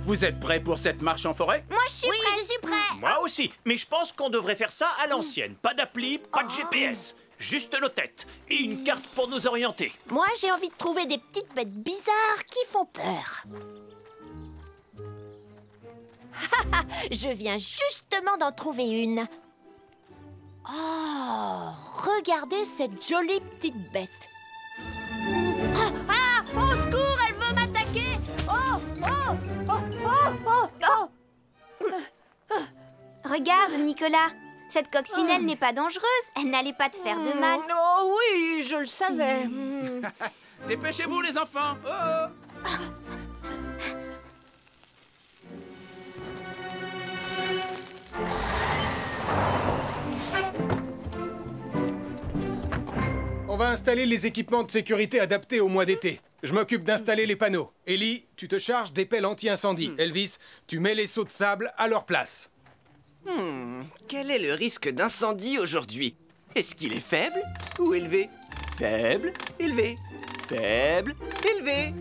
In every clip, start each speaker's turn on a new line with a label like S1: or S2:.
S1: Vous êtes prêts pour cette marche en forêt?
S2: Moi, je suis prêt. Je suis prêt.
S3: Moi aussi, mais je pense qu'on devrait faire ça à l'ancienne. Pas d'appli, pas de GPS. Juste nos têtes et une carte pour nous orienter.
S2: Moi, j'ai envie de trouver des petites bêtes bizarres qui font peur. Je viens justement d'en trouver une. Oh, regardez cette jolie petite bête. Au secours, elle veut m'attaquer.
S4: Regarde, Nicolas. Cette coccinelle n'est pas dangereuse. Elle n'allait pas te faire de mal.
S2: Oh oui, je le savais.
S1: Dépêchez-vous, les enfants! Oh.
S5: On va installer les équipements de sécurité adaptés au mois d'été. Je m'occupe d'installer les panneaux. Ellie, tu te charges des pelles anti-incendie. Elvis, tu mets les seaux de sable à leur place.
S6: Quel est le risque d'incendie aujourd'hui? Est-ce qu'il est faible ou élevé? Faible, élevé, faible, élevé.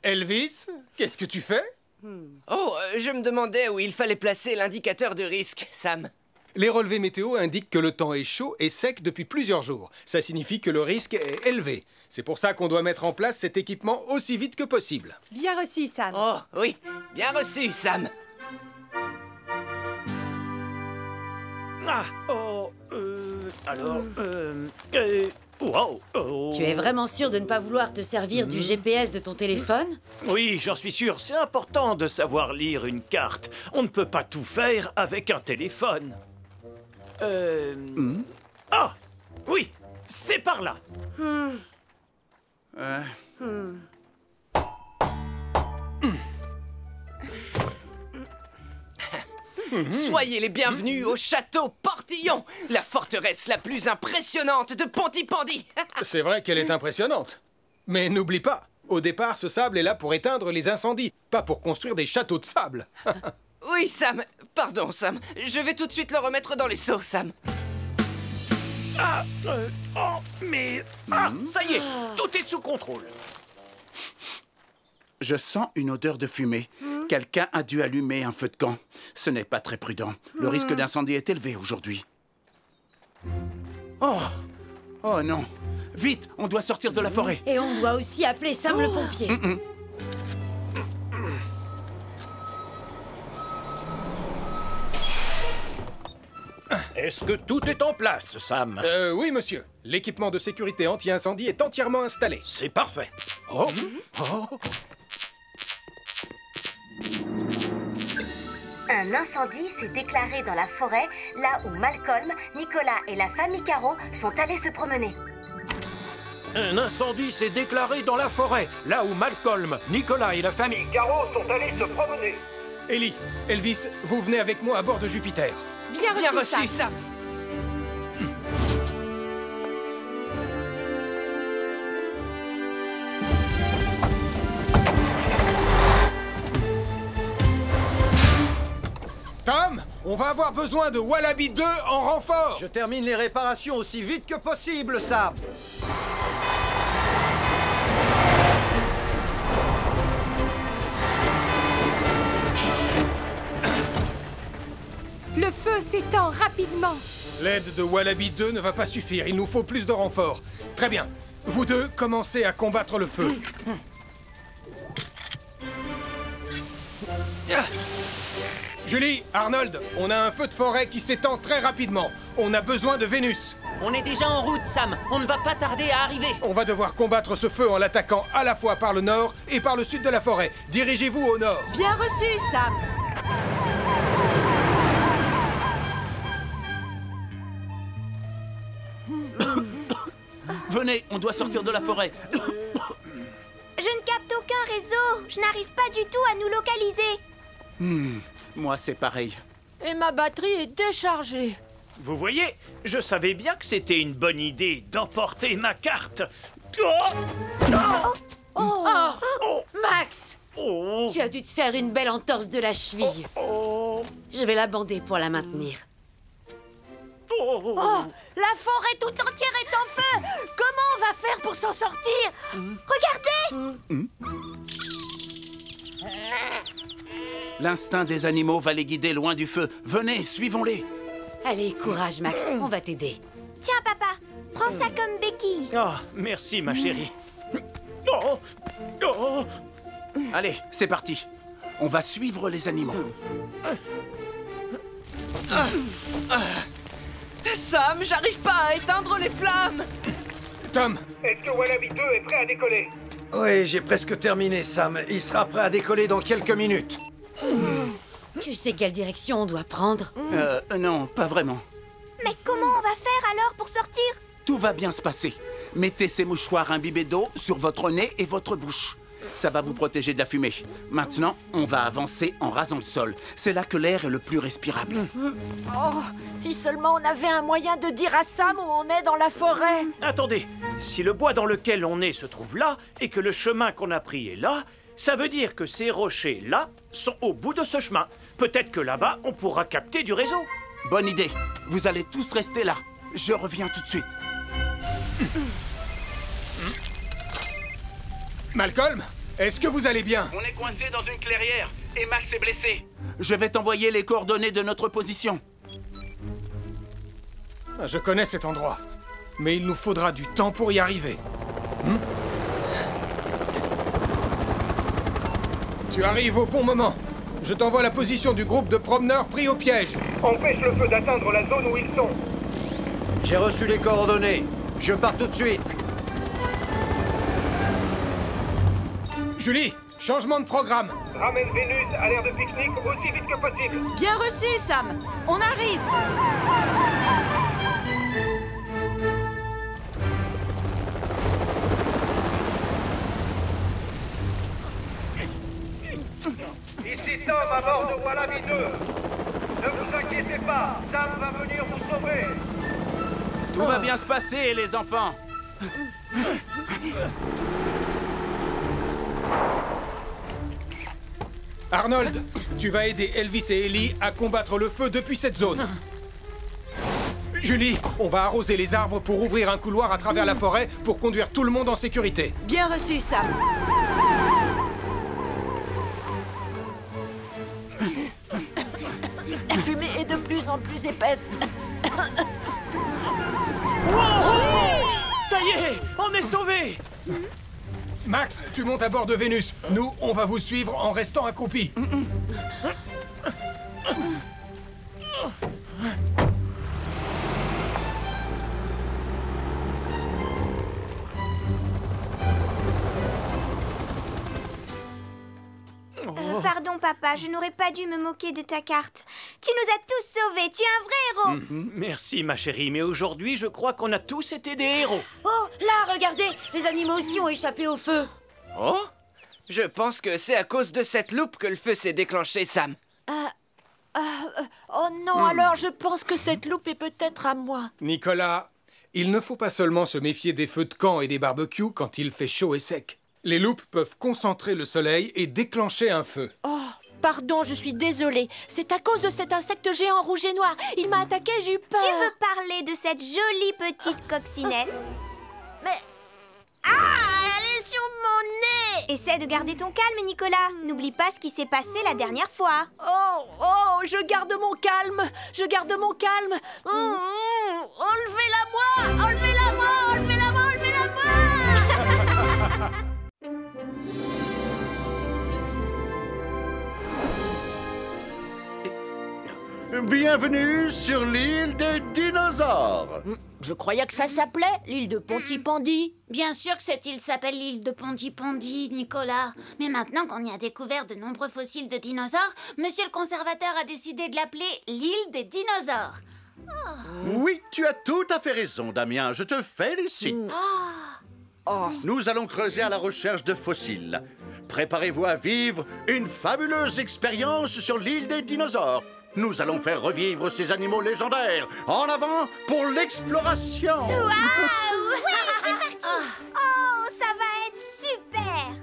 S5: Elvis, qu'est-ce que tu fais?
S6: Je me demandais où il fallait placer l'indicateur de risque, Sam.
S5: Les relevés météo indiquent que le temps est chaud et sec depuis plusieurs jours. Ça signifie que le risque est élevé. C'est pour ça qu'on doit mettre en place cet équipement aussi vite que possible.
S7: Bien reçu, Sam.
S6: Oh, oui, bien reçu, Sam.
S8: Tu es vraiment sûr de ne pas vouloir te servir du GPS de ton téléphone?
S3: Oui, j'en suis sûr, c'est important de savoir lire une carte. On ne peut pas tout faire avec un téléphone. Ah, oui, c'est par là.
S6: Soyez les bienvenus au château Portillon, la forteresse la plus impressionnante de Pontypandy.
S5: C'est vrai qu'elle est impressionnante. Mais n'oublie pas, au départ, ce sable est là pour éteindre les incendies, pas pour construire des châteaux de sable.
S6: Oui, Sam. Pardon, Sam. Je vais tout de suite le remettre dans les seaux, Sam.
S3: Ça y est, tout est sous contrôle.
S1: Je sens une odeur de fumée. Quelqu'un a dû allumer un feu de camp. Ce n'est pas très prudent. Le risque d'incendie est élevé aujourd'hui. Oh! Oh non! Vite, on doit sortir de la forêt.
S8: Et on doit aussi appeler Sam le pompier.
S9: Est-ce que tout est en place, Sam?
S5: Oui, monsieur. L'équipement de sécurité anti-incendie est entièrement installé.
S9: C'est parfait.
S4: Un incendie s'est déclaré dans la forêt, là où Malcolm, Nicolas et la famille Caro sont allés se promener.
S9: Un incendie s'est déclaré dans la forêt, là où Malcolm, Nicolas et la famille Caro sont allés se promener.
S5: Ellie, Elvis, vous venez avec moi à bord de Jupiter.
S7: Bien reçu,
S6: Sam.
S5: Tom, on va avoir besoin de Wallaby 2 en renfort.
S10: Je termine les réparations aussi vite que possible, Sam.
S7: Le feu s'étend rapidement.
S5: L'aide de Wallaby 2 ne va pas suffire, il nous faut plus de renforts. Très bien, vous deux, commencez à combattre le feu. Julie, Arnold, on a un feu de forêt qui s'étend très rapidement. On a besoin de Vénus.
S6: On est déjà en route, Sam. On ne va pas tarder à arriver.
S5: On va devoir combattre ce feu en l'attaquant à la fois par le nord et par le sud de la forêt. Dirigez-vous au nord.
S7: Bien reçu, Sam.
S1: Venez, on doit sortir de la forêt.
S4: Je ne capte aucun réseau. Je n'arrive pas du tout à nous localiser.
S1: Moi, c'est pareil.
S2: Et ma batterie est déchargée.
S3: Vous voyez, je savais bien que c'était une bonne idée d'emporter ma carte.
S8: Max, tu as dû te faire une belle entorse de la cheville. Je vais la bander pour la maintenir.
S2: La forêt tout entière est en feu. Comment on va faire pour s'en sortir? Regardez.
S1: L'instinct des animaux va les guider loin du feu. Venez, suivons-les.
S8: Allez, courage, Max, on va t'aider.
S2: Tiens, papa, prends ça comme béquille.
S3: Oh, merci, ma chérie. Oh, oh.
S1: Allez, c'est parti. On va suivre les animaux.
S6: Sam, j'arrive pas à éteindre les flammes.
S5: Tom,
S11: est-ce que Wallaby 2 est prêt à décoller?
S10: Oui, j'ai presque terminé, Sam. Il sera prêt à décoller dans quelques minutes.
S8: Tu sais quelle direction on doit prendre?
S1: Non, pas vraiment.
S2: Mais comment on va faire alors pour sortir?
S1: Tout va bien se passer. Mettez ces mouchoirs imbibés d'eau sur votre nez et votre bouche. Ça va vous protéger de la fumée. Maintenant, on va avancer en rasant le sol. C'est là que l'air est le plus respirable.
S7: Oh, si seulement on avait un moyen de dire à Sam où on est dans la forêt.
S3: Attendez, si le bois dans lequel on est se trouve là, et que le chemin qu'on a pris est là, ça veut dire que ces rochers là sont au bout de ce chemin. Peut-être que là-bas, on pourra capter du réseau.
S1: Bonne idée. Vous allez tous rester là. Je reviens tout de suite.
S5: Malcolm, est-ce que vous allez bien?
S1: On est coincé dans une clairière et Max est blessé. Je vais t'envoyer les coordonnées de notre position.
S5: Je connais cet endroit, mais il nous faudra du temps pour y arriver. Tu arrives au bon moment. Je t'envoie la position du groupe de promeneurs pris au piège.
S11: Empêche le feu d'atteindre la zone où ils sont.
S10: J'ai reçu les coordonnées. Je pars tout de suite.
S5: Julie, changement de programme.
S11: Ramène Vénus à l'aire de pique-nique aussi vite que possible.
S7: Bien reçu, Sam. On arrive.
S11: Ici Tom à bord de Wallaby 2. Ne vous inquiétez pas, Sam va venir vous sauver.
S1: Tout va bien se passer, les enfants.
S5: Arnold, tu vas aider Elvis et Ellie à combattre le feu depuis cette zone. Julie, on va arroser les arbres pour ouvrir un couloir à travers la forêt pour conduire tout le monde en sécurité.
S7: Bien reçu, Sam. La fumée est de plus en plus épaisse.
S3: Ça y est, on est sauvés.
S5: Max, tu montes à bord de Vénus. Nous, on va vous suivre en restant accroupis.
S2: Pardon, papa, je n'aurais pas dû me moquer de ta carte. Tu nous as tous sauvés, tu es un vrai héros.
S3: Merci, ma chérie, mais aujourd'hui, je crois qu'on a tous été des héros.
S8: Oh, là, regardez, les animaux aussi ont échappé au feu.
S6: Oh, je pense que c'est à cause de cette loupe que le feu s'est déclenché, Sam.
S7: Oh non, alors je pense que cette loupe est peut-être à moi.
S5: Nicolas, il ne faut pas seulement se méfier des feux de camp et des barbecues quand il fait chaud et sec. Les loupes peuvent concentrer le soleil et déclencher un feu.
S7: Oh, pardon, je suis désolée. C'est à cause de cet insecte géant rouge et noir. Il m'a attaqué, j'ai eu peur.
S2: Tu veux parler de cette jolie petite coccinelle?
S7: Mais...
S2: Ah, elle est sur mon nez! Essaie de garder ton calme, Nicolas. N'oublie pas ce qui s'est passé la dernière fois.
S7: Oh, je garde mon calme. Je garde mon calme. Enlevez-la-moi! Enlevez-la-moi! Enlevez-la-moi! Enlevez-la-moi!
S12: Bienvenue sur l'île des dinosaures.
S7: Je croyais que ça s'appelait l'île de Pontypandy.
S13: Bien sûr que cette île s'appelle l'île de Pontypandy, Nicolas. Mais maintenant qu'on y a découvert de nombreux fossiles de dinosaures, monsieur le conservateur a décidé de l'appeler l'île des dinosaures.
S12: Oui, tu as tout à fait raison, Damien. Je te félicite. Nous allons creuser à la recherche de fossiles. Préparez-vous à vivre une fabuleuse expérience sur l'île des dinosaures. Nous allons faire revivre ces animaux légendaires. En avant pour l'exploration.
S2: Waouh! Oui, c'est parti! Oh, ça va être super!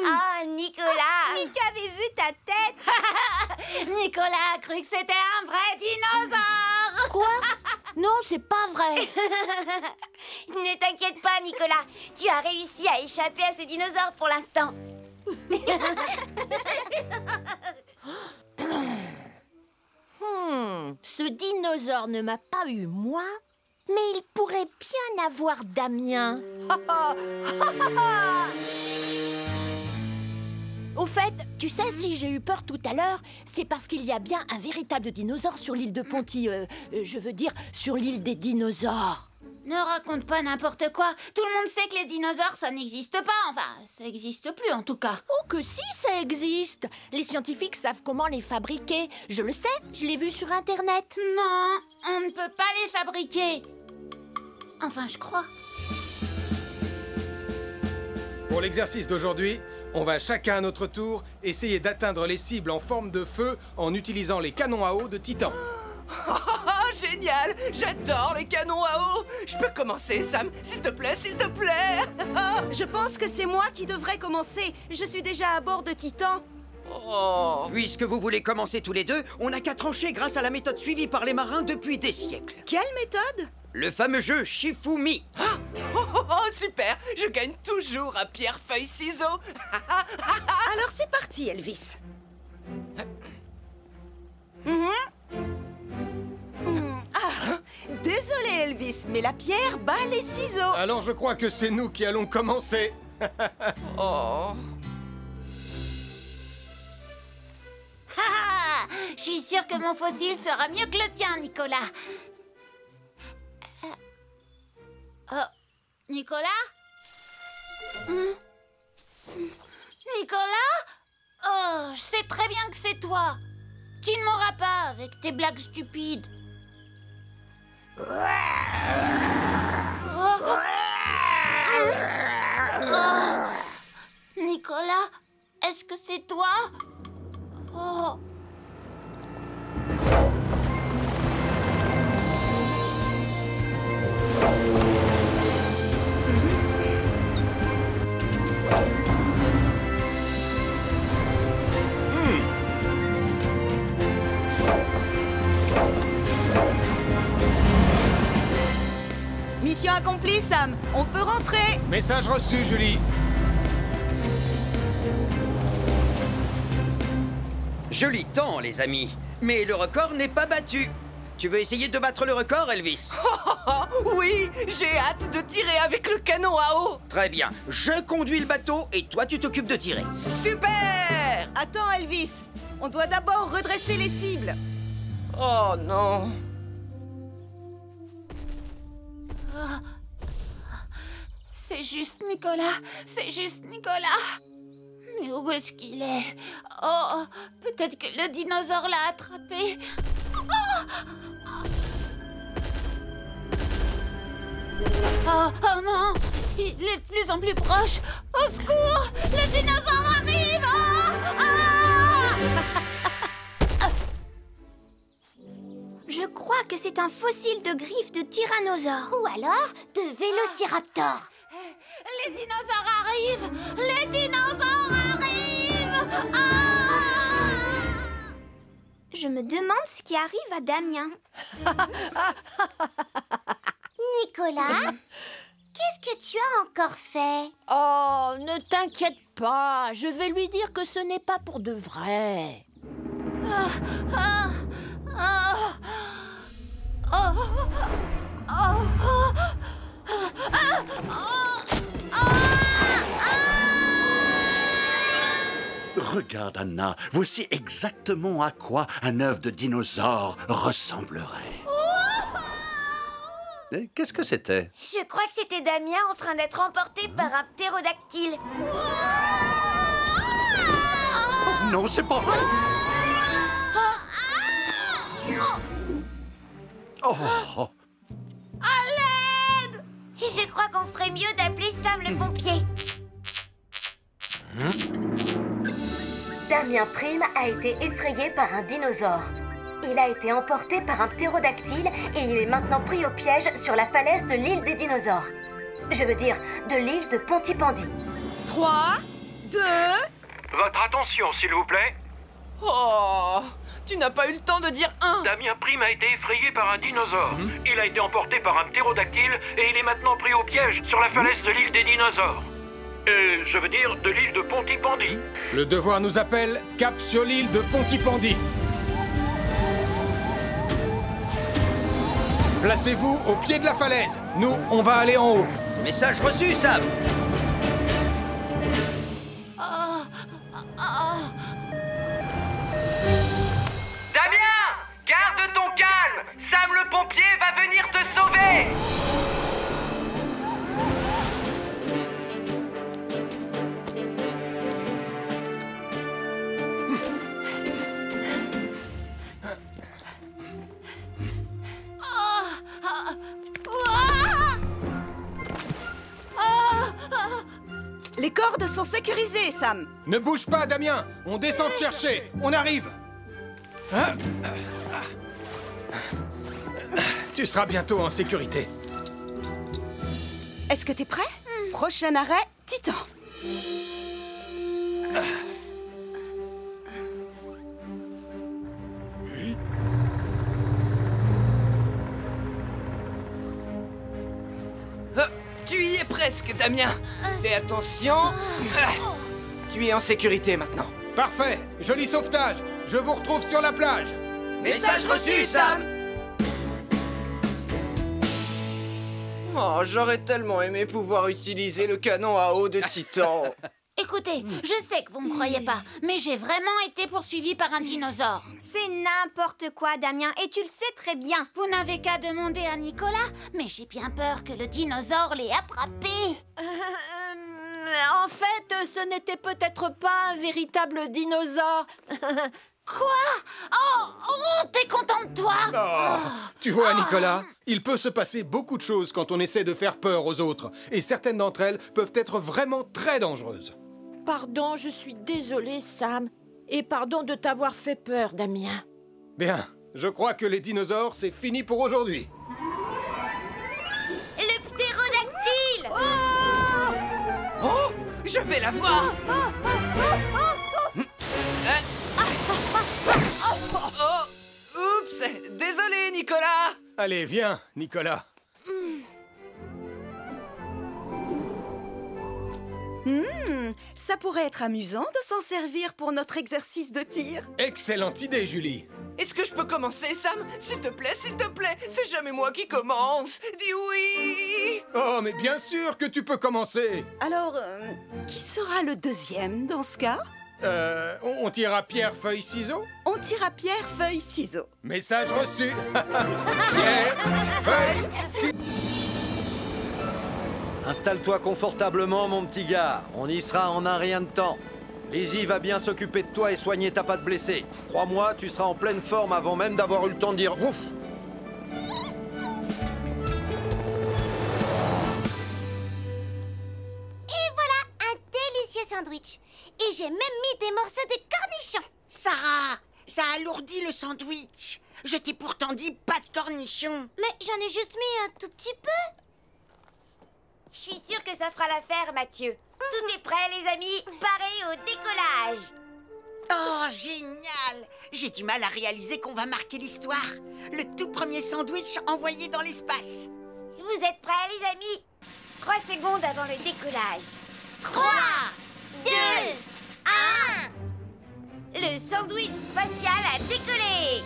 S2: Ah, Nicolas! Si tu avais vu ta tête!
S13: Nicolas a cru que c'était un vrai dinosaure.
S7: Quoi? Non, c'est pas vrai.
S2: Ne t'inquiète pas, Nicolas. Tu as réussi à échapper à ce dinosaure pour l'instant.
S7: Ce dinosaure ne m'a pas eu moi, mais il pourrait bien avoir Damien. Au fait, tu sais, si j'ai eu peur tout à l'heure, c'est parce qu'il y a bien un véritable dinosaure sur l'île de Ponty. Je veux dire, sur l'île des dinosaures.
S13: Ne raconte pas n'importe quoi. Tout le monde sait que les dinosaures, ça n'existe pas. Enfin, ça n'existe plus en tout cas.
S7: Oh que si, ça existe. Les scientifiques savent comment les fabriquer. Je le sais, je l'ai vu sur Internet.
S13: Non, on ne peut pas les fabriquer. Enfin, je crois.
S5: Pour l'exercice d'aujourd'hui, on va chacun à notre tour essayer d'atteindre les cibles en forme de feu en utilisant les canons à eau de Titan.
S6: Génial! J'adore les canons à eau! Je peux commencer, Sam? S'il te plaît, s'il te plaît!
S14: Je pense que c'est moi qui devrais commencer. Je suis déjà à bord de Titan.
S6: Oh.
S15: Puisque vous voulez commencer tous les deux, on n'a qu'à trancher grâce à la méthode suivie par les marins depuis des siècles.
S14: Quelle méthode?
S15: Le fameux jeu Shifumi.
S6: Super! Je gagne toujours à pierre, feuille, ciseaux!
S14: Alors c'est parti, Elvis. Désolé, Elvis, mais la pierre bat les ciseaux.
S5: Alors je crois que c'est nous qui allons commencer.
S6: Oh.
S13: Je suis sûre que mon fossile sera mieux que le tien, Nicolas. Nicolas? Nicolas? Oh, je sais très bien que c'est toi. Tu ne m'auras pas avec tes blagues stupides. Nicolas, est-ce que c'est toi? Oh.
S14: Mission accomplie, Sam. On peut rentrer.
S5: Message reçu, Julie.
S15: Joli temps, les amis. Mais le record n'est pas battu. Tu veux essayer de battre le record, Elvis?
S6: Oui, j'ai hâte de tirer avec le canon à eau.
S15: Très bien. Je conduis le bateau et toi, tu t'occupes de tirer.
S6: Super!
S14: Attends, Elvis. On doit d'abord redresser les cibles.
S6: Oh non.
S13: C'est juste Nicolas, c'est juste Nicolas. Mais où est-ce qu'il est? Oh, peut-être que le dinosaure l'a attrapé. Oh non, il est de plus en plus proche. Au secours, le dinosaure arrive.
S2: Je crois que c'est un fossile de griffes de tyrannosaure.
S13: Ou alors de vélociraptor. Les dinosaures arrivent! Les dinosaures arrivent!
S2: Je me demande ce qui arrive à Damien.
S13: Nicolas, qu'est-ce que tu as encore fait?
S7: Oh, ne t'inquiète pas, je vais lui dire que ce n'est pas pour de vrai.
S12: Regarde, Anna, voici exactement à quoi un œuf de dinosaure ressemblerait. Qu'est-ce que c'était?
S2: Je crois que c'était Damien en train d'être emporté par un ptérodactyle.
S12: Oh, non, c'est pas vrai! Oh.
S2: À l'aide! Et je crois qu'on ferait mieux d'appeler Sam le pompier.
S4: Damien Prime a été effrayé par un dinosaure. Il a été emporté par un ptérodactyle et il est maintenant pris au piège sur la falaise de l'île des dinosaures. Je veux dire, de l'île de Pontypandy.
S14: 3, 2...
S9: Votre attention, s'il vous plaît.
S6: Oh, Tu n'as pas eu le temps de dire un.
S9: Damien Prime a été effrayé par un dinosaure. Il a été emporté par un ptérodactyle et il est maintenant pris au piège sur la falaise de l'île des dinosaures. Je veux dire de l'île de Pontypandy.
S5: Le devoir nous appelle, cap sur l'île de Pontypandy. Placez-vous au pied de la falaise. Nous, on va aller en haut.
S15: Message reçu, Sam.
S11: Damien, garde ton calme. Sam le pompier va venir te sauver.
S14: Les cordes sont sécurisées, Sam.
S5: Ne bouge pas, Damien. On descend te chercher. On arrive. Tu seras bientôt en sécurité.
S14: Est-ce que t'es prêt? Prochain arrêt, Titan.
S6: Tu y es presque, Damien. Fais attention. Tu es en sécurité maintenant.
S5: Parfait. Joli sauvetage. Je vous retrouve sur la plage.
S6: Message reçu, Sam. Oh, j'aurais tellement aimé pouvoir utiliser le canon à eau de Titan.
S13: Écoutez, je sais que vous me croyez pas, mais j'ai vraiment été poursuivi par un dinosaure.
S2: C'est n'importe quoi, Damien, et tu le sais très bien.
S13: Vous n'avez qu'à demander à Nicolas, mais j'ai bien peur que le dinosaure l'ait attrapé.
S7: En fait, ce n'était peut-être pas un véritable dinosaure.
S13: Quoi? Oh, t'es content de toi?
S5: Tu vois, Nicolas, il peut se passer beaucoup de choses quand on essaie de faire peur aux autres. Et certaines d'entre elles peuvent être vraiment très dangereuses.
S7: Pardon, je suis désolée, Sam. Et pardon de t'avoir fait peur, Damien.
S5: Bien, je crois que les dinosaures, c'est fini pour aujourd'hui.
S2: Le ptérodactyle!
S6: Oh, je vais la voir. Oh, oups, désolé, Nicolas.
S5: Allez, viens, Nicolas.
S14: Ça pourrait être amusant de s'en servir pour notre exercice de tir.
S5: Excellente idée, Julie.
S6: Est-ce que je peux commencer, Sam? S'il te plaît, c'est jamais moi qui commence. Dis oui.
S5: Oh, mais bien sûr que tu peux commencer.
S14: Alors, qui sera le deuxième dans ce cas?
S5: On tire à pierre, feuille, ciseaux?
S14: On tire à pierre, feuille, ciseaux.
S5: Message reçu. Pierre, feuille, ciseaux.
S10: Installe-toi confortablement, mon petit gars. On y sera en un rien de temps. Lizzie va bien s'occuper de toi et soigner ta patte blessée. Crois-moi, tu seras en pleine forme avant même d'avoir eu le temps de dire ouf.
S13: Et voilà, un délicieux sandwich. Et j'ai même mis des morceaux de cornichons.
S16: Sarah, ça alourdit le sandwich. Je t'ai pourtant dit pas de cornichons.
S2: Mais j'en ai juste mis un tout petit peu. Je suis sûre que ça fera l'affaire, Mathieu. Tout est prêt, les amis. Pareil au décollage.
S16: Oh, génial! J'ai du mal à réaliser qu'on va marquer l'histoire. Le tout premier sandwich envoyé dans l'espace.
S2: Vous êtes prêts, les amis? 3 secondes avant le décollage. 3, 2, 1. Le sandwich spatial a décollé.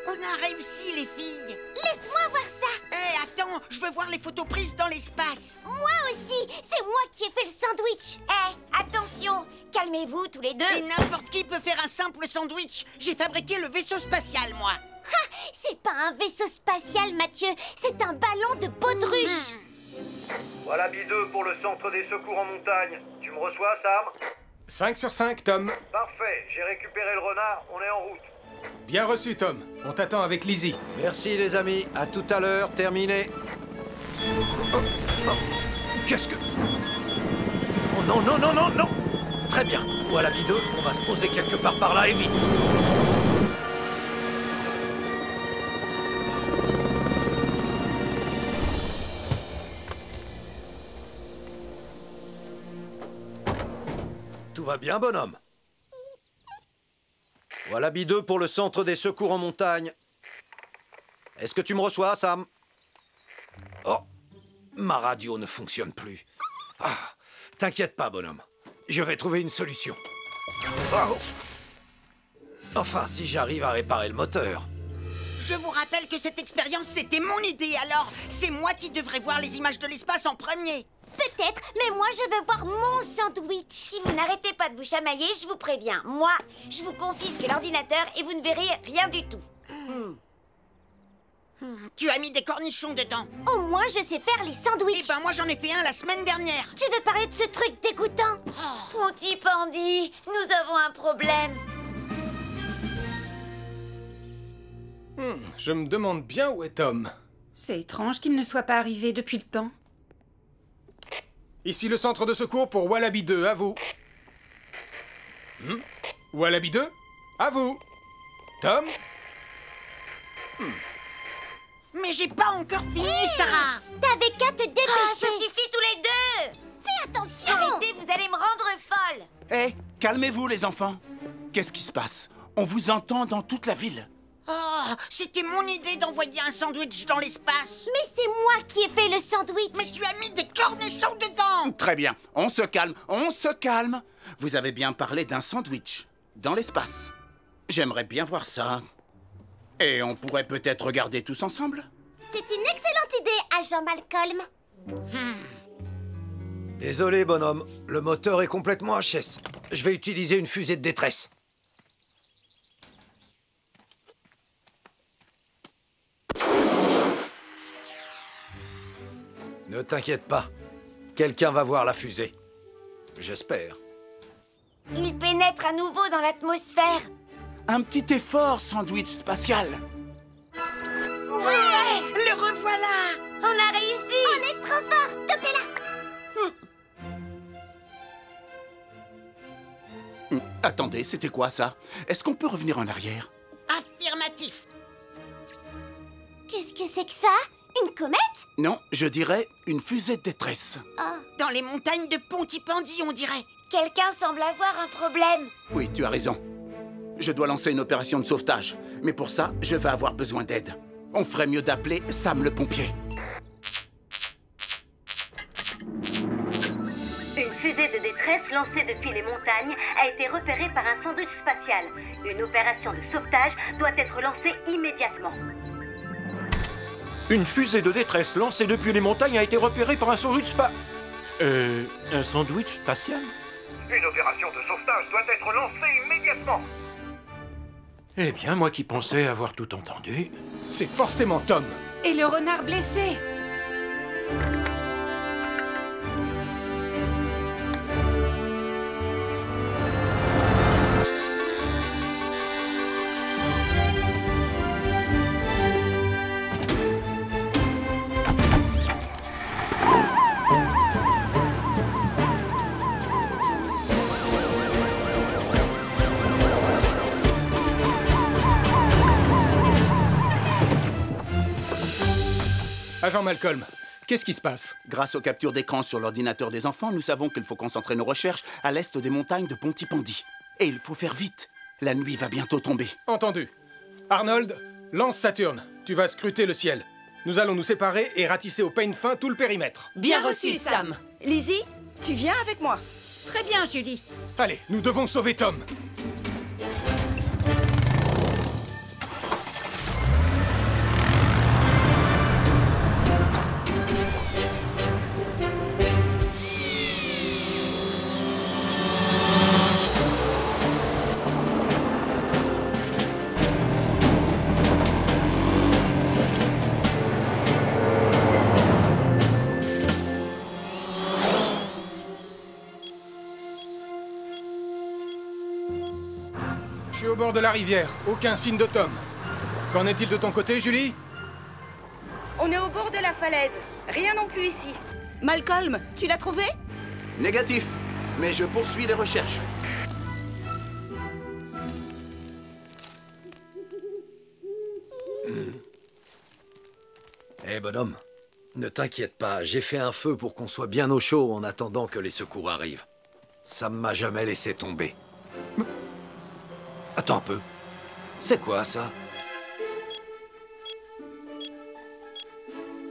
S16: On a réussi, les filles.
S2: Laisse-moi voir ça.
S16: Hé, attends, je veux voir les photos prises dans l'espace.
S2: Moi aussi, c'est moi qui ai fait le sandwich. Attention, calmez-vous tous les deux.
S16: Et n'importe qui peut faire un simple sandwich. J'ai fabriqué le vaisseau spatial, moi.
S2: C'est pas un vaisseau spatial, Mathieu. C'est un ballon de baudruche.
S11: Voilà B2 pour le centre des secours en montagne. Tu me reçois, Sam?
S5: 5 sur 5, Tom.
S11: Parfait, j'ai récupéré le renard, on est en route.
S5: Bien reçu, Tom. On t'attend avec Lizzie.
S10: Merci, les amis. À tout à l'heure. Terminé.
S9: Qu'est-ce que... Oh non, non, non, non, non. Très bien. Voilà B2, on va se poser quelque part par là et vite.
S10: tout va bien, bonhomme. Voilà B2 pour le centre des secours en montagne. Est-ce que tu me reçois, Sam? Oh, ma radio ne fonctionne plus. Ah, t'inquiète pas, bonhomme. Je vais trouver une solution. Oh. Enfin, si j'arrive à réparer le moteur.
S16: Je vous rappelle que cette expérience, c'était mon idée, alors c'est moi qui devrais voir les images de l'espace en premier.
S2: Peut-être, mais moi je veux voir mon sandwich. Si vous n'arrêtez pas de vous chamailler, je vous préviens. Moi, je vous confisque l'ordinateur et vous ne verrez rien du tout.
S16: Tu as mis des cornichons dedans.
S2: Au moins, je sais faire les sandwichs.
S16: Eh ben, moi j'en ai fait un la semaine dernière.
S2: Tu veux parler de ce truc dégoûtant? Pontypandy, nous avons un problème.
S5: Je me demande bien où est Tom.
S17: C'est étrange qu'il ne soit pas arrivé depuis le temps.
S5: Ici le centre de secours pour Wallaby 2, à vous. Wallaby 2, à vous. Tom?
S16: Mais j'ai pas encore fini, Sarah.
S2: T'avais qu'à te dépêcher.
S16: Ça
S2: suffit tous les deux. Fais attention. Arrêtez, vous allez me rendre folle.
S1: Hé, calmez-vous les enfants. Qu'est-ce qui se passe? On vous entend dans toute la ville.
S16: Oh, c'était mon idée d'envoyer un sandwich dans l'espace.
S2: Mais c'est moi qui ai fait le sandwich.
S16: Mais tu as mis des cornichons dedans.
S1: Très bien, on se calme, on se calme. Vous avez bien parlé d'un sandwich dans l'espace. J'aimerais bien voir ça. Et on pourrait peut-être regarder tous ensemble?
S2: C'est une excellente idée, agent Malcolm.
S10: Désolé, bonhomme. Le moteur est complètement HS. Je vais utiliser une fusée de détresse. Ne t'inquiète pas. Quelqu'un va voir la fusée. J'espère.
S2: Il pénètre à nouveau dans l'atmosphère.
S1: Un petit effort, sandwich spatial.
S16: Ouais, le revoilà.
S2: On a réussi. On est trop fort. Topez-la.
S1: Attendez, c'était quoi ça? Est-ce qu'on peut revenir en arrière?
S16: Affirmatif.
S2: Qu'est-ce que c'est que ça? Une comète?
S1: Non, je dirais une fusée de détresse.
S16: Dans les montagnes de Pontypandy, on dirait.
S2: Quelqu'un semble avoir un problème.
S1: Oui, tu as raison. Je dois lancer une opération de sauvetage. Mais pour ça, je vais avoir besoin d'aide. On ferait mieux d'appeler Sam le pompier.
S4: Une fusée de détresse lancée depuis les montagnes a été repérée par un sandwich spatial. Une opération de sauvetage doit être lancée immédiatement.
S3: Une fusée de détresse lancée depuis les montagnes a été repérée par un sandwich un sandwich spatial?
S11: Une opération de sauvetage doit être lancée immédiatement.
S3: Eh bien, moi qui pensais avoir tout entendu...
S5: C'est forcément Tom.
S17: Et le renard blessé?
S5: Agent Malcolm, qu'est-ce qui se passe?
S1: Grâce aux captures d'écran sur l'ordinateur des enfants, nous savons qu'il faut concentrer nos recherches à l'est des montagnes de Pontypandy. Et il faut faire vite. La nuit va bientôt tomber.
S5: Entendu. Arnold, lance Saturne. Tu vas scruter le ciel. Nous allons nous séparer et ratisser au peigne fin tout le périmètre.
S14: Bien reçu, Sam. Lizzie, tu viens avec moi.
S17: Très bien, Julie.
S5: Allez, nous devons sauver Tom. Je suis au bord de la rivière. Aucun signe de Tom. Qu'en est-il de ton côté, Julie?
S4: On est au bord de la falaise. Rien non plus ici.
S14: Malcolm, tu l'as trouvé?
S1: Négatif. Mais je poursuis les recherches.
S10: Eh bonhomme, ne t'inquiète pas, j'ai fait un feu pour qu'on soit bien au chaud en attendant que les secours arrivent. Ça m'a jamais laissé tomber. Attends un peu. C'est quoi, ça?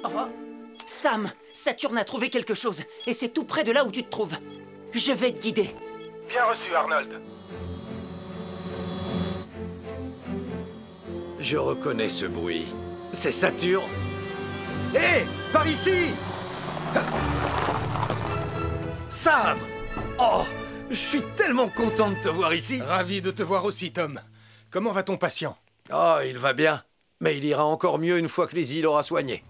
S6: Oh. Sam, Saturne a trouvé quelque chose, et c'est tout près de là où tu te trouves. Je vais te guider.
S11: Bien reçu, Arnold.
S10: Je reconnais ce bruit. C'est Saturne. Hé, par ici! Sam! Oh, je suis tellement content de te voir ici.
S5: Ravi de te voir aussi, Tom. Comment va ton patient?
S10: Oh, il va bien. Mais il ira encore mieux une fois que Lizzie l'aura soigné.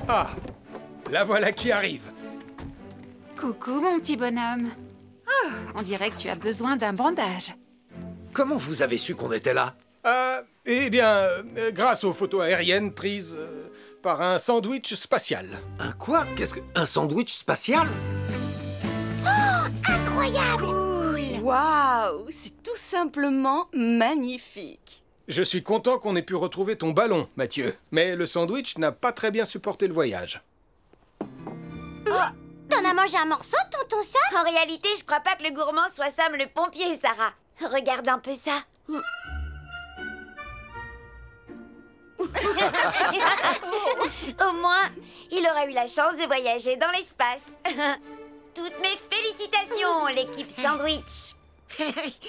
S5: Ah, la voilà qui arrive.
S17: Coucou, mon petit bonhomme. Oh, on dirait que tu as besoin d'un bandage.
S10: Comment vous avez su qu'on était là?
S5: Eh bien, grâce aux photos aériennes prises par un sandwich spatial.
S10: Un quoi? Qu'est-ce que... Un sandwich spatial?
S14: Oh, incroyable! Cool! Waouh! C'est tout simplement magnifique.
S5: Je suis content qu'on ait pu retrouver ton ballon, Mathieu. Mais le sandwich n'a pas très bien supporté le voyage.
S2: Oh, t'en as mangé un morceau, tonton Sam? En réalité, je crois pas que le gourmand soit Sam le pompier, Sarah. Regarde un peu ça. Au moins, il aura eu la chance de voyager dans l'espace. Toutes mes félicitations, l'équipe Sandwich.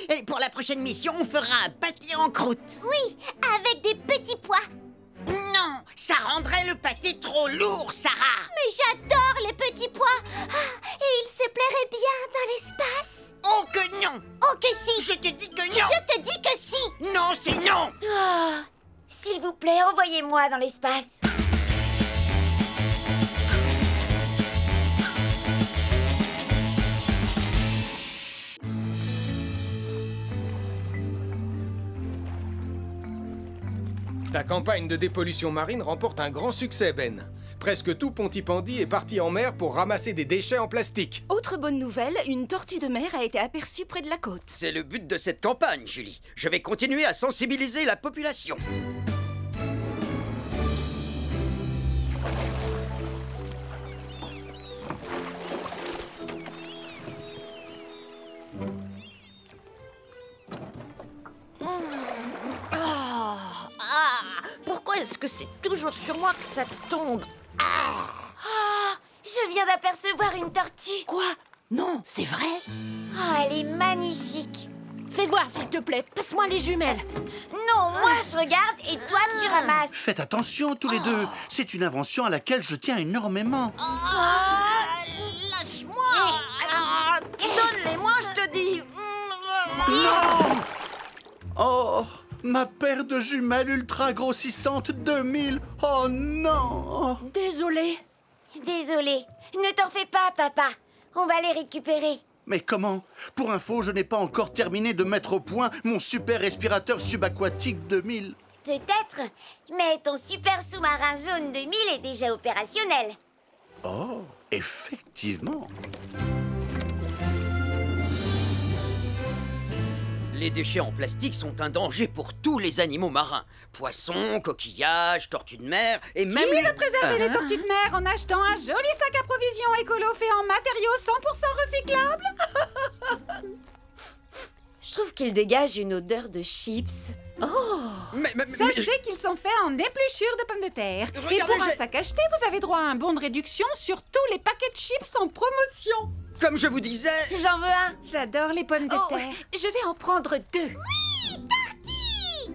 S16: Et pour la prochaine mission, on fera un pâté en croûte.
S2: Oui, avec des petits pois.
S16: Non, ça rendrait le pâté trop lourd, Sarah.
S2: Mais j'adore les petits pois. Et ils se plairaient bien dans l'espace.
S16: Oh que non.
S2: Oh que si.
S16: Je te dis que non.
S2: Je te dis que si.
S16: Non, c'est non.
S2: Oh, s'il vous plaît, envoyez-moi dans l'espace.
S5: Ta campagne de dépollution marine remporte un grand succès, Ben. Presque tout Pontypandy est parti en mer pour ramasser des déchets en plastique.
S14: Autre bonne nouvelle, une tortue de mer a été aperçue près de la côte.
S15: C'est le but de cette campagne, Julie. Je vais continuer à sensibiliser la population.
S7: Pourquoi est-ce que c'est toujours sur moi que ça tombe?
S2: Je viens d'apercevoir une tortue.
S7: Quoi? Non, c'est vrai?
S2: Oh, elle est magnifique.
S7: Fais voir, s'il te plaît. Passe-moi les jumelles.
S2: Non, moi je regarde et toi tu ramasses.
S12: Faites attention tous les deux. C'est une invention à laquelle je tiens énormément.
S7: Lâche-moi. Donne-les-moi, je te dis.
S12: Non! Oh, ma paire de jumelles ultra grossissantes 2000. Oh non!
S7: Désolée.
S2: Désolée. Ne t'en fais pas, papa. On va les récupérer.
S12: Mais comment? Pour info, je n'ai pas encore terminé de mettre au point mon super respirateur subaquatique 2000.
S2: Peut-être, mais ton super sous-marin jaune 2000 est déjà opérationnel.
S12: Oh, effectivement.
S15: Les déchets en plastique sont un danger pour tous les animaux marins. Poissons, coquillages, tortues de mer et même
S17: Qui
S15: les...
S17: va préserver les tortues de mer en achetant un joli sac à provisions écolo fait en matériaux 100% recyclables?
S8: Je trouve qu'il dégage une odeur de chips.
S17: Sachez qu'ils sont faits en épluchures de pommes de terre. Et
S15: Regardez,
S17: pour un sac acheté, vous avez droit à un bon de réduction sur tous les paquets de chips en promotion.
S15: Comme je vous disais...
S2: J'en veux un.
S17: J'adore les pommes de terre.
S14: Je vais en prendre 2.
S2: Oui, Tortue.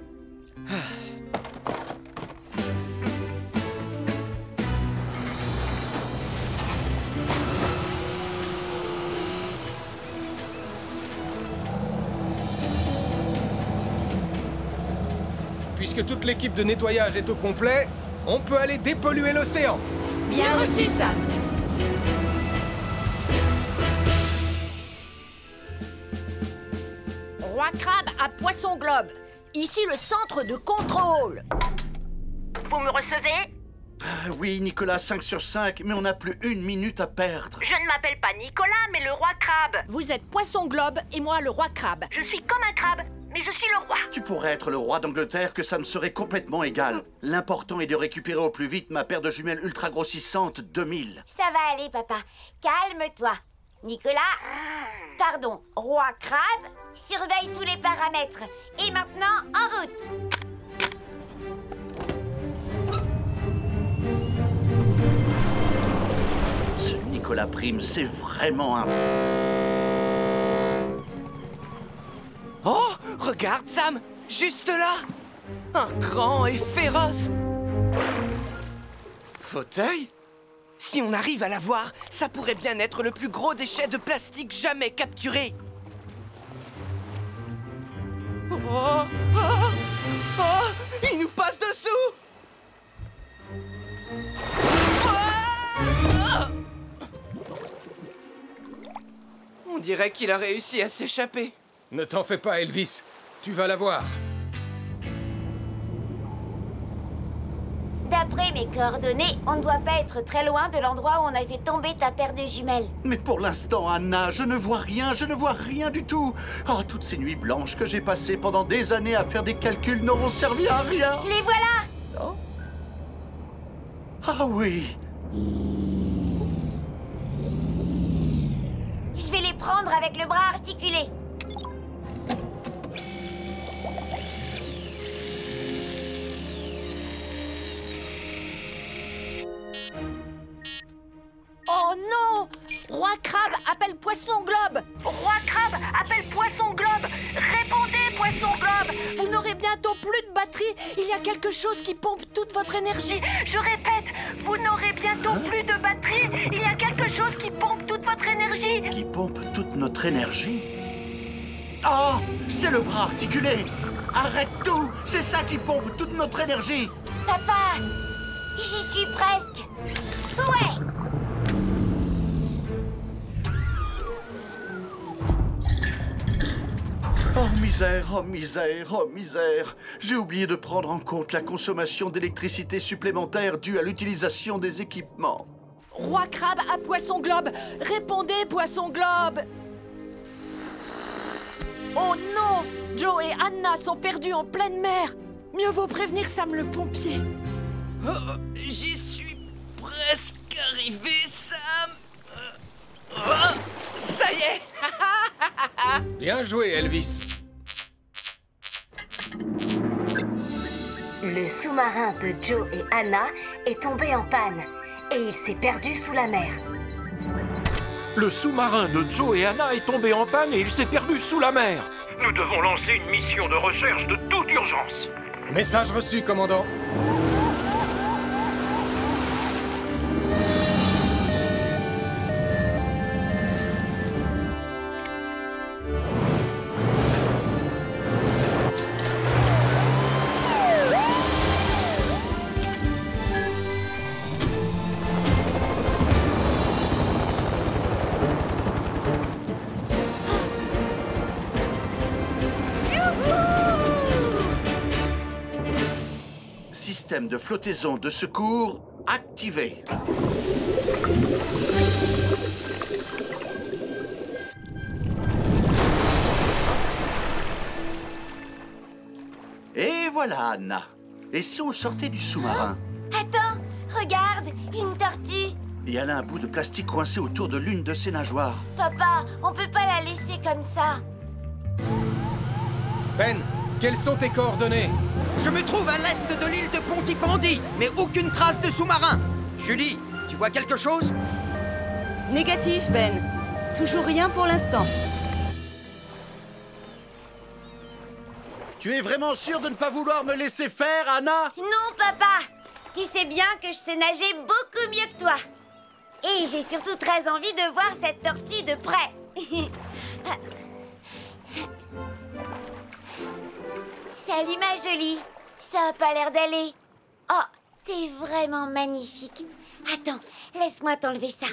S5: Puisque toute l'équipe de nettoyage est au complet, on peut aller dépolluer l'océan.
S7: Bien reçu, Sam. Roi Crabe à Poisson Globe. Ici le centre de contrôle.
S18: Vous me recevez?
S12: Oui, Nicolas, 5 sur 5, mais on n'a plus 1 minute à perdre.
S18: Je ne m'appelle pas Nicolas, mais le roi crabe.
S7: Vous êtes Poisson Globe et moi le Roi Crabe.
S18: Je suis comme un crabe, mais je suis le roi.
S12: Tu pourrais être le roi d'Angleterre que ça me serait complètement égal. L'important est de récupérer au plus vite ma paire de jumelles ultra grossissantes 2000.
S2: Ça va aller, papa. Calme-toi. Nicolas, pardon, roi crabe, surveille tous les paramètres. Et maintenant, en route.
S12: Ce Nicolas Prime, c'est vraiment un...
S6: Oh, regarde, Sam! Juste là! Un grand et féroce fauteuil? Si on arrive à l'avoir, ça pourrait bien être le plus gros déchet de plastique jamais capturé. Oh, oh, oh, il nous passe dessous! On dirait qu'il a réussi à s'échapper.
S5: Ne t'en fais pas, Elvis. Tu vas la voir.
S2: D'après mes coordonnées, on ne doit pas être très loin de l'endroit où on a fait tomber ta paire de jumelles.
S12: Mais pour l'instant, Anna, je ne vois rien du tout. Oh, toutes ces nuits blanches que j'ai passées pendant des années à faire des calculs n'auront servi à rien.
S2: Les voilà!
S12: Oh. Ah oui.
S2: Je vais les prendre avec le bras articulé.
S7: Oh non! Roi Crabe appelle Poisson Globe!
S18: Roi Crabe appelle Poisson Globe. Répondez, Poisson Globe.
S7: Vous n'aurez bientôt plus de batterie. Il y a quelque chose qui pompe toute votre énergie.
S18: Je répète, vous n'aurez bientôt plus de batterie. Il y a quelque chose qui pompe toute votre énergie.
S12: Qui pompe toute notre énergie? Oh, c'est le bras articulé. Arrête tout. C'est ça qui pompe toute notre énergie.
S2: Papa, j'y suis presque. Ouais!
S12: Oh misère, oh misère, oh misère. J'ai oublié de prendre en compte la consommation d'électricité supplémentaire due à l'utilisation des équipements.
S7: Roi Crabe à Poisson Globe! Répondez, Poisson Globe! Oh non! Joe et Anna sont perdus en pleine mer! Mieux vaut prévenir Sam le pompier.
S6: Oh, j'y suis presque arrivé, Sam. Oh, ça y est.
S5: Bien joué, Elvis.
S4: Le sous-marin de Joe et Anna est tombé en panne et il s'est perdu sous la mer.
S19: Le sous-marin de Joe et Anna est tombé en panne et il s'est perdu sous la mer.
S9: Nous devons lancer une mission de recherche de toute urgence.
S5: Message reçu, commandant.
S12: Système de flottaison de secours activé. Et voilà, Anna. Et si on sortait du sous-marin?
S2: Attends, regarde, une tortue.
S12: Et elle a un bout de plastique coincé autour de l'une de ses nageoires.
S2: Papa, on peut pas la laisser comme ça.
S5: Ben, quelles sont tes coordonnées?
S15: Je me trouve à l'est de l'île de Pontypandy, mais aucune trace de sous-marin. Julie, tu vois quelque chose?
S14: Négatif, Ben. Toujours rien pour l'instant.
S12: Tu es vraiment sûre de ne pas vouloir me laisser faire, Anna?
S2: Non, papa. Tu sais bien que je sais nager beaucoup mieux que toi. Et j'ai surtout très envie de voir cette tortue de près. Salut, ma jolie. Ça a pas l'air d'aller. Oh, t'es vraiment magnifique. Attends, laisse-moi t'enlever ça.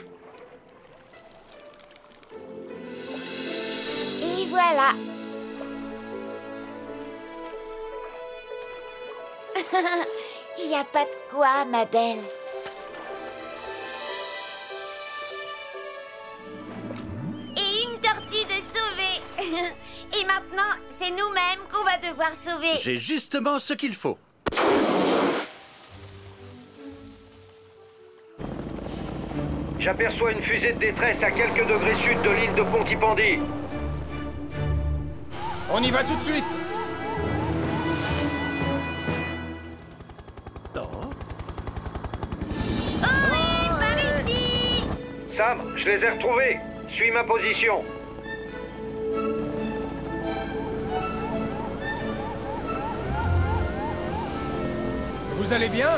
S2: Et voilà. Il n'y a pas de quoi, ma belle. Et une tortue de sauvée. Et maintenant, c'est nous-mêmes qu'on va devoir sauver.
S12: J'ai justement ce qu'il faut.
S11: J'aperçois une fusée de détresse à quelques degrés sud de l'île de Pontypandy.
S5: On y va tout de suite.
S2: Par ici!
S11: Sam, je les ai retrouvés. Suis ma position.
S5: Vous allez bien?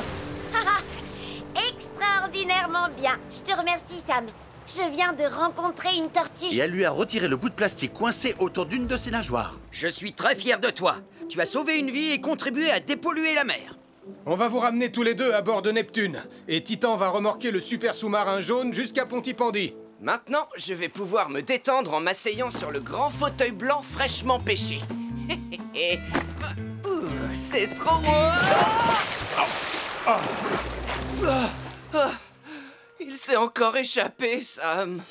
S2: Extraordinairement bien. Je te remercie, Sam. Je viens de rencontrer une tortue.
S12: Et elle lui a retiré le bout de plastique coincé autour d'une de ses nageoires.
S15: Je suis très fier de toi. Tu as sauvé une vie et contribué à dépolluer la mer.
S5: On va vous ramener tous les deux à bord de Neptune. Et Titan va remorquer le super sous-marin jaune jusqu'à Pontypandy.
S6: Maintenant, je vais pouvoir me détendre en m'asseyant sur le grand fauteuil blanc fraîchement pêché. C'est trop... Il s'est encore échappé, Sam.